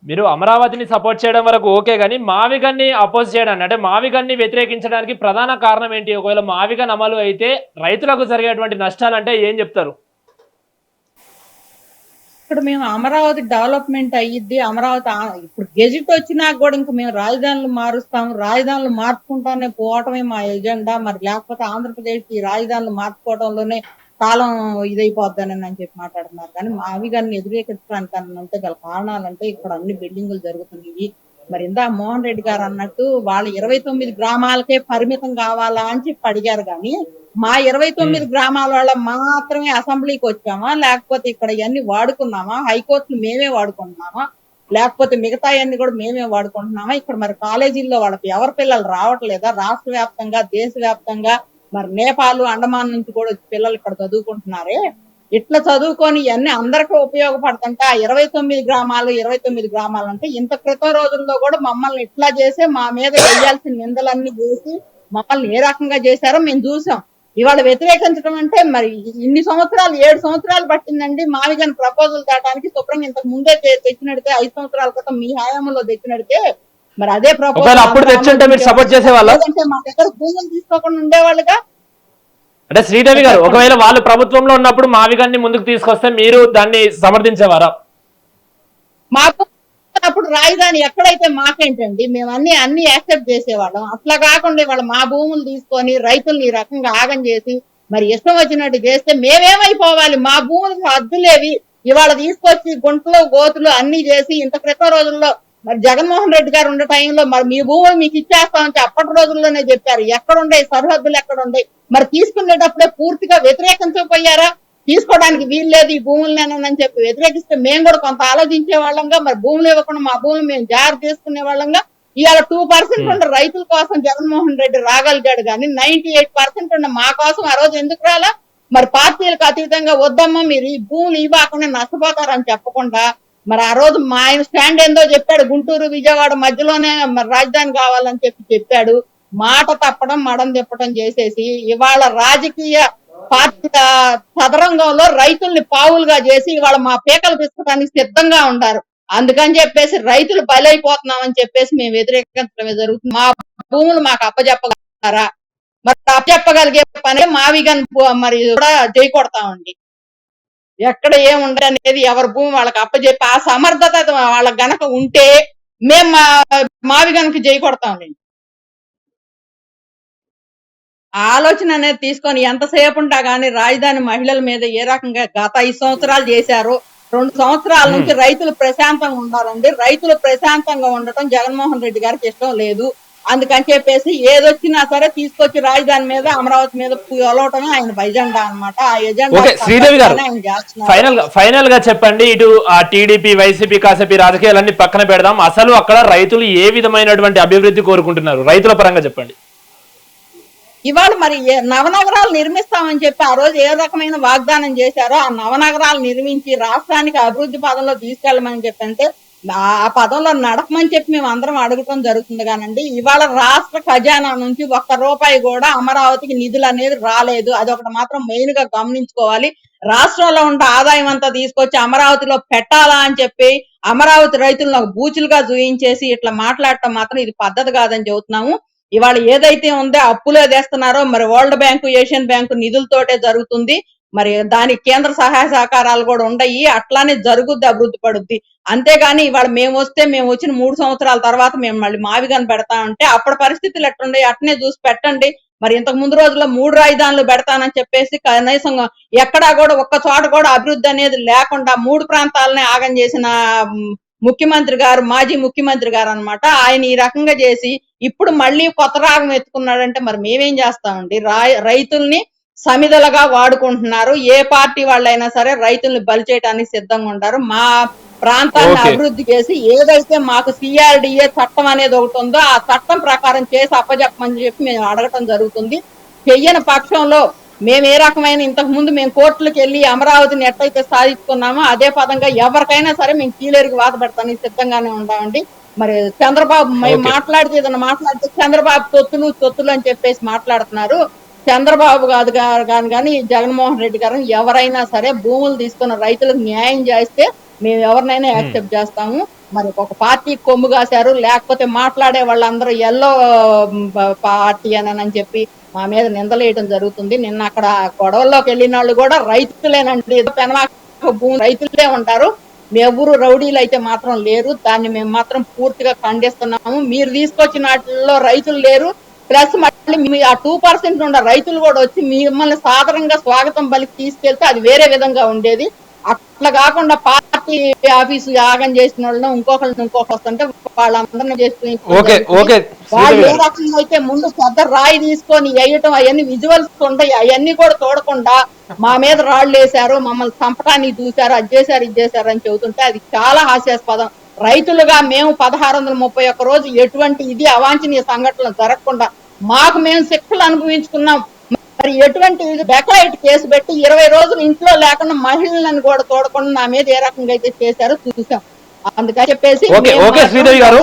మీరు అమరావతిని సపోర్ట్ చేయడం వరకు ఓకే గానీ, మావిగన్ని అపోజ్ చేయడాన్ని అంటే మావిగన్ని వ్యతిరేకించడానికి ప్రధాన కారణం ఏంటి? ఒకవేళ మావిగన్ అమలు అయితే రైతులకు జరిగేటువంటి నష్టాలంటే ఏం జెప్తారు? ఇక్కడ మేము అమరావతి డెవలప్‌మెంట్ అయ్యిద్ది. అమరావతి ఇప్పుడు గెజిట్ వచ్చినాక గూడా ఇంక మేము రాజధానులు మారుస్తాము. రాజధానులు మార్చుకుంటానే పోవటమే మా ఎజెండా. మరి లేకపోతే ఆంధ్రప్రదేశ్‌కి ఈ రాజధానులు మార్చుకోవడంలోనే కాలం ఇదైపోద్దనని చెప్పి మాట్లాడుతున్నారు. కానీ అవి గాని వ్యతిరేకించడానికి ఉంటే గల కారణాలంటే ఇక్కడ అన్ని బిల్డింగులు జరుగుతున్నాయి. మరి ఇందాక మోహన్ రెడ్డి గారు అన్నట్టు వాళ్ళు 29 గ్రామాలకే పరిమితం కావాలా అని చెప్పి అడిగారు గానీ, మా 29 గ్రామాల వాళ్ళం మాత్రమే అసెంబ్లీకి వచ్చామా? లేకపోతే ఇక్కడ ఇయన్నీ వాడుకున్నామా? హైకోర్టులు మేమే వాడుకుంటున్నామా? లేకపోతే మిగతాయన్నీ కూడా మేమే వాడుకుంటున్నామా? ఇక్కడ మరి కాలేజీల్లో వాళ్ళకి ఎవరి పిల్లలు రావట్లేదా? రాష్ట్ర వ్యాప్తంగా, దేశవ్యాప్తంగా మరి నేపాల్, అండమాన్ నుంచి కూడా వచ్చి పిల్లలు ఇక్కడ చదువుకుంటున్నారే. ఇట్లా చదువుకొని ఇవన్నీ అందరికీ ఉపయోగపడుతుంటే ఆ 29 గ్రామాలు అంటే ఇంత క్రితం రోజుల్లో కూడా మమ్మల్ని ఇట్లా చేసి మా మీద వేయాల్సిన నిందలన్నీ చేసి మమ్మల్ని ఏ రకంగా చేశారో మేము చూసాం. ఇవాళ వ్యతిరేకించడం అంటే మరి ఇన్ని సంవత్సరాలు 7 సంవత్సరాలు పట్టిందండి మావిగన్ ప్రపోజల్ తేడానికి. శుభ్రంగా ఇంతకు ముందే తెచ్చినడితే 5 సంవత్సరాల క్రితం మీ హయాంలో తెచ్చినడితే మరి అదే ప్రపోజల్ అప్పుడు తెచ్చుంటే మీరు సపోర్ట్ చేసేవాళ్ళ? లేదంటే మా దగ్గర భూములు తీసుకోకుండా ఉండేవాళ్ళుగా. అంటే శ్రీదేవి గారు ఒకవేళ వాళ్ళు ప్రభుత్వంలో ఉన్నప్పుడు మావిగన్ని ముందుకు తీసుకొస్తే మీరు దాన్ని సమర్థించేవారా? మాకు అప్పుడు రాజధాని ఎక్కడైతే మాకేంటండి మేము అన్ని యాక్సెప్ట్ చేసేవాళ్ళం. అట్లా కాకుండా ఇవాళ మా భూములు తీసుకొని రైతుల్ని ఈ రకంగా ఆగం చేసి మరి ఇష్టం వచ్చినట్టు చేస్తే మేమేమైపోవాలి? మా భూములకు హద్దులేవి? ఇవాళ తీసుకొచ్చి గుంటలు గోతులు అన్ని చేసి ఇంత క్రితం రోజుల్లో మరి జగన్మోహన్ రెడ్డి గారు ఉండే టైంలో మరి మీ భూములు మీకు ఇచ్చేస్తామంటే అప్పటి రోజుల్లోనే చెప్పారు. ఎక్కడుండే సరిహద్దులు ఎక్కడుండే? మరి తీసుకునేటప్పుడే పూర్తిగా వ్యతిరేకించకపోయారా? తీసుకోవడానికి వీలు లేదు ఈ భూములనేనని చెప్పి వ్యతిరేకిస్తే మేము కూడా కొంత ఆలోచించే వాళ్ళంగా, మరి భూములు ఇవ్వకుండా మా భూములు మేము జాగ్రత్త చేసుకునే వాళ్ళంగా. ఇవాళ 2% ఉన్న రైతుల కోసం జగన్మోహన్ రెడ్డి రాగలిగాడు కానీ 98% ఉన్న మా కోసం ఆ రోజు ఎందుకు రాలా? మరి పార్టీలకు అతీతంగా వద్దమ్మా మీరు ఈ భూములు ఇవ్వకుండా నష్టపోతారని చెప్పకుండా మరి ఆ రోజు మా ఆయన స్టాండ్ ఏందో చెప్పాడు. గుంటూరు విజయవాడ మధ్యలోనే మరి రాజధాని కావాలని చెప్పాడు. మాట తప్పడం మడం తిప్పడం చేసేసి ఇవాళ రాజకీయ పార్టీ చదరంగంలో రైతుల్ని పావులుగా చేసి ఇవాళ మా పీకలు పిసుకోవడానికి సిద్ధంగా ఉంటారు. అందుకని చెప్పేసి రైతులు బలైపోతున్నామని చెప్పేసి మేము వ్యతిరేకించడమే జరుగుతుంది. మా భూములు మాకు అప్పచెప్పగలరా? మరి అప్పచెప్పగలిగే పని మావిగన్ మరి కూడా జై కొడతామండి. ఎక్కడ ఏముండదు అనేది ఎవరి భూమి వాళ్ళకి అప్పచెప్పి ఆ సమర్థత వాళ్ళకి గనక ఉంటే మేము మావిగన్కి జై కొడతామండి. ఆలోచన అనేది తీసుకొని ఎంతసేపు ఉంటా గానీ రాజధాని మహిళల మీద ఏ రకంగా గత 5 సంవత్సరాలు చేశారు. 2 సంవత్సరాల నుంచి రైతులు ప్రశాంతంగా ఉండాలండి. రైతులు ప్రశాంతంగా ఉండటం జగన్మోహన్ రెడ్డి గారికి ఇష్టం లేదు. అందుకని చెప్పేసి ఏదొచ్చినా సరే తీసుకొచ్చి రాజధాని మీద అమరావతి మీద ఒలవటమే ఆయన ఎజెండా అనమాట. ఆ ఎజెండా శ్రీదేవి గారు ఫైనల్ గా చెప్పండి. ఇటు ఆ టీడీపీ వైసీపీ కాసేపీ రాజకీయాలన్నీ పక్కన పెడదాం. అసలు అక్కడ రైతులు ఏ విధమైనటువంటి అభివృద్ధి కోరుకుంటున్నారు రైతుల పరంగా చెప్పండి. ఇవాళ మరి నవనగరాలు నిర్మిస్తామని చెప్పి ఆ రోజు ఏ రకమైన వాగ్దానం చేశారో ఆ నవనగరాలు నిర్మించి రాష్ట్రానికి అభివృద్ధి పదంలో తీసుకెళ్ళమని చెప్పి అంటే ఆ పదంలో నడపమని చెప్పి మేము అందరం అడగటం జరుగుతుంది కానండి. ఇవాళ రాష్ట్ర ఖజానా నుంచి ₹1 కూడా అమరావతికి నిధులు అనేది రాలేదు. అదొకటి మాత్రం మెయిన్ గా గమనించుకోవాలి. రాష్ట్రంలో ఉండే ఆదాయం అంతా తీసుకొచ్చి అమరావతిలో పెట్టాలా అని చెప్పి అమరావతి రైతులను బూచులుగా చూయించేసి ఇట్లా మాట్లాడటం మాత్రం ఇది పద్ధతి కాదని చెబుతున్నాము. ఇవాళ ఏదైతే ఉందో అప్పులే తెస్తున్నారో మరి వరల్డ్ బ్యాంకు, ఏషియన్ బ్యాంకు నిధులతోటే జరుగుతుంది. మరి దానికి కేంద్ర సహాయ సహకారాలు కూడా ఉండయి. అట్లానే జరుగుద్ది, అభివృద్ధి పడుద్ది. అంతేగాని ఇవాళ మేము వచ్చిన 3 సంవత్సరాల తర్వాత మేము మళ్ళీ మావిగన్ పెడతామంటే అప్పటి పరిస్థితులు ఎట్లుండే అట్నే చూసి పెట్టండి. మరి ఇంతకు ముందు రోజుల్లో 3 రాజధానులు పెడతానని చెప్పేసి కనీసం ఎక్కడా కూడా ఒక్క చోట కూడా అభివృద్ధి అనేది లేకుండా 3 ప్రాంతాలనే ఆగం చేసిన ముఖ్యమంత్రి గారు, మాజీ ముఖ్యమంత్రి గారు అనమాట. ఆయన ఈ రకంగా చేసి ఇప్పుడు మళ్ళీ కొత్త రాగం ఎత్తుకున్నాడంటే మరి మేమేం చేస్తామండి? రైతుల్ని సమిధలుగా వాడుకుంటున్నారు. ఏ పార్టీ వాళ్ళైనా సరే రైతుల్ని బలి చేయడానికి సిద్ధంగా ఉంటారు. మా ప్రాంతాన్ని అభివృద్ధి చేసి ఏదైతే మాకు CRDA చట్టం అనేది ఒకటి ఉందో ఆ చట్టం ప్రకారం చేసి అప్పచెప్పమని చెప్పి మేము అడగటం జరుగుతుంది. చెయ్యని పక్షంలో మేము ఏ రకమైన ఇంతకు ముందు మేము కోర్టులకు వెళ్ళి అమరావతిని ఎట్లయితే సాధించుకున్నామో అదే పదంగా ఎవరికైనా సరే మేము కీలేరుకి వాత పెడతానికి సిద్ధంగానే ఉంటామండి. మరి చంద్రబాబు మాట్లాడితే ఏదన్నా మాట్లాడితే చంద్రబాబు తొత్తులు అని చెప్పేసి మాట్లాడుతున్నారు. చంద్రబాబు గారు కానీ జగన్మోహన్ రెడ్డి గారు ఎవరైనా సరే భూములు తీసుకున్న రైతులకు న్యాయం చేస్తే మేము ఎవరినైనా యాక్సెప్ట్ చేస్తాము. మరి ఒక పార్టీ కొమ్ము కాశారు, లేకపోతే మాట్లాడే వాళ్ళందరూ ఎల్లో పార్టీ అని చెప్పి మా మీద నిందలేయడం జరుగుతుంది. నిన్న అక్కడ గొడవల్లోకి వెళ్ళిన వాళ్ళు కూడా రైతులేనండి, ఏదో పెనమాక భూమి రైతులే ఉంటారు, ఎవరు రౌడీలు అయితే మాత్రం లేరు. దాన్ని మేము మాత్రం పూర్తిగా ఖండిస్తున్నాము. మీరు తీసుకొచ్చిన వాటిల్లో రైతులు లేరు, ప్లస్ మళ్ళీ ఆ 2% ఉన్న రైతులు కూడా వచ్చి మిమ్మల్ని సాధారణంగా స్వాగతం పలికి తీసుకెళ్తే అది వేరే విధంగా ఉండేది. అట్లా కాకుండా పార్టీ ఆఫీసు యాగం చేసిన వాళ్ళని ఇంకొకరిని వస్తుంటే వాళ్ళందరినీ చేసుకుని వాళ్ళు ఏ రకంగా అయితే ముందు పెద్ద రాయి తీసుకొని వేయటం అవన్నీ విజువల్స్ ఉంటాయి, అవన్నీ కూడా చూడకుండా మా మీద రాళ్ళు వేశారు, మమ్మల్ని చంపడానికి చూశారు, అది చేశారు ఇది చేశారు అని చెబుతుంటే అది చాలా హాస్యాస్పదం. రైతులుగా మేము 1631 రోజు ఎటువంటి ఇది అవాంఛనీయ సంఘటనలు జరగకుండా మాకు మేము శిక్షలు అనుభవించుకున్నాం. మరి ఎటువంటి డెకాయిట్ కేసు పెట్టి 20 రోజులు ఇంట్లో లేకుండా మహిళలను కూడా చూడకుండా నా మీద ఏ రకంగా అయితే చేశారో చూసాం. అందుకని చెప్పేసి శ్రీదేవి గారు